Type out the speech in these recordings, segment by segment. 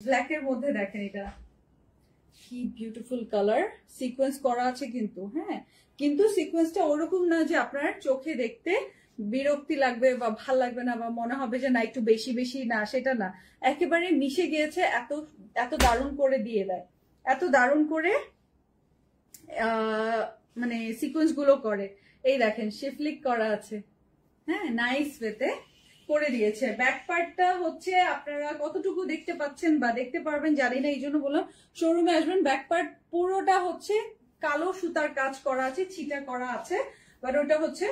Black এর মধ্যে দেখেন এটা কি বিউটিফুল কালার, সিকোয়েন্স করা আছে কিন্তু, হ্যাঁ কিন্তু সিকোয়েন্সটা ওরকম না যে আপনার চোখে দেখতে বিরক্তি লাগবে বা ভাল লাগবে না বা মনে হবে যে না একটু বেশি বেশি, না সেটা না, একেবারে মিশে গিয়েছে, এত এত দারুণ করে দিয়ে দেয়, এত দারুণ করে মানে সিকোয়েন্স গুলো করে। এই দেখেন শিফলিক করা আছে, হ্যাঁ নাইস ওয়েতে করে দিয়েছে। ব্যাক পার্টটা হচ্ছে আপনারা কতটুকু দেখতে পাচ্ছেন বা দেখতে পারবেন জানি না, এই জন্য বললাম শোরুমে আসবেন। ব্যাক পার্ট পুরোটা হচ্ছে কালো সুতার কাজ করা আছে, ছিটা করা আছে, বাট ওটা হচ্ছে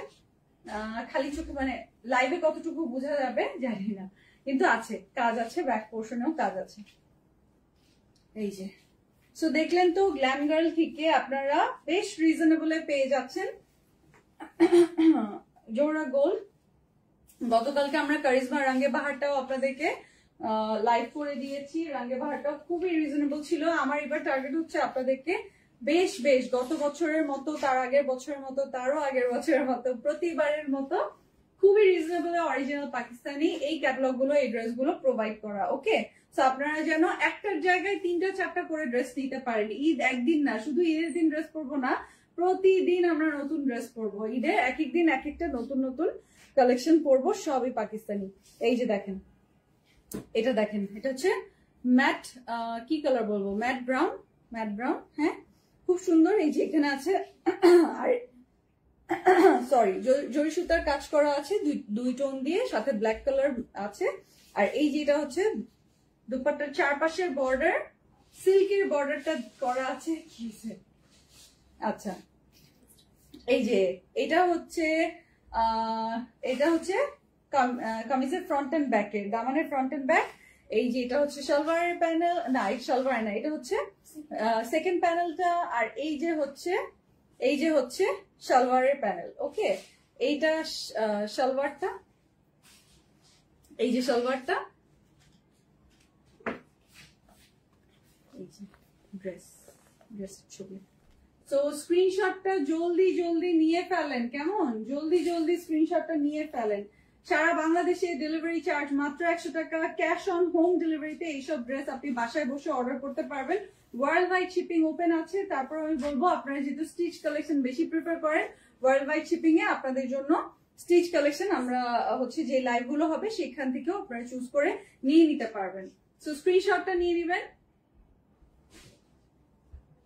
খালি চোখে মানে লাইভে কতটুকু বোঝা যাবে জানি না, কিন্তু আছে কাজ আছে, ব্যাক পোর্শনেও কাজ আছে। এই যে সো দেখলেন তো গ্ল্যাম গার্ল থেকে আপনারা বেশ রিজনেবলে পেয়ে যাচ্ছেন জোহরা গোল্ড। গতকালকে আমরা কারিজমা রাঙ্গে বাহারটাও আপনাদেরকে লাইভ করে দিয়েছি, রাঙ্গে বাহারটাও খুবই রিজনেবল ছিল। আমার এবার টার্গেট হচ্ছে আপনাদেরকে বেশ বেশ গত বছরের মতো, তার আগের বছরের মতো, তারও আগের বছরের মতো, প্রতিবারের মতো খুবই রিজনেবল অরিজিনাল পাকিস্তানি এই ক্যাটালগ গুলো, এই ড্রেস গুলো প্রোভাইড করা। ওকে, তো আপনারা যেন একটার জায়গায় 3টা 4টা করে ড্রেস নিতে পারেন। ঈদ একদিন না, শুধু ঈদের দিন ড্রেস পরবো না, প্রতিদিন আমরা নতুন ড্রেস পরবো। ঈদে এক এক দিন এক একটা নতুন নতুন কালেকশন পরবো, সবই পাকিস্তানি। এই যে দেখেন এটা, দেখেন এটা হচ্ছে ম্যাট, কি কালার বলবো, ম্যাট ব্রাউন, ম্যাট ব্রাউন, হ্যাঁ খুব সুন্দর। এই যে এখানে আছে আর সরি জরি সুতার কাজ করা আছে দুই টোন দিয়ে, সাথে ব্ল্যাক কালার আছে। আর এই যেটা হচ্ছে দুপাট্টার চারপাশের বর্ডার, সিল্কের বর্ডারটা করা আছে। আচ্ছা এই যে এটা হচ্ছে কামিজের ফ্রন্ট এন্ড ব্যাকের, দামানের ফ্রন্ট এন্ড ব্যাক। এই যে এটা হচ্ছে সালোয়ারের প্যানেল, না এটা সালোয়ার না, এটা হচ্ছে সেকেন্ড প্যানেলটা। আর এই যে হচ্ছে সালোয়ারের প্যানেল। ওকে, এইটা সালোয়ারটা, এই যে সালোয়ারটা, এই যে ড্রেস ছবি। তো স্ক্রিনশটটা জলদি জলদি নিয়ে ফেলেন, কেমন, জলদি জলদি স্ক্রিনশটটা নিয়ে ফেলেন। সারা বাংলাদেশে ডেলিভারি চার্জ মাত্র 100 টাকা, ক্যাশ অন হোম ডেলিভারিতে এইসব ড্রেস আপনি বাসায় বসে অর্ডার করতে পারবেন। ওয়ার্ল্ড ওয়াইড শিপিং ওপেন আছে। তারপর আমি বলবো আপনারা যেহেতু স্টিচ কালেকশন বেশি প্রিফার করেন, ওয়ার্ল্ড ওয়াইড শিপিং এ আপনাদের জন্য স্টিচ কালেকশন আমরা হচ্ছে যে লাইভ গুলো হবে সেখান থেকেও আপনারা চুজ করে নিয়ে নিতে পারবেন। সো স্ক্রিনশটটা নিয়ে নেবেন।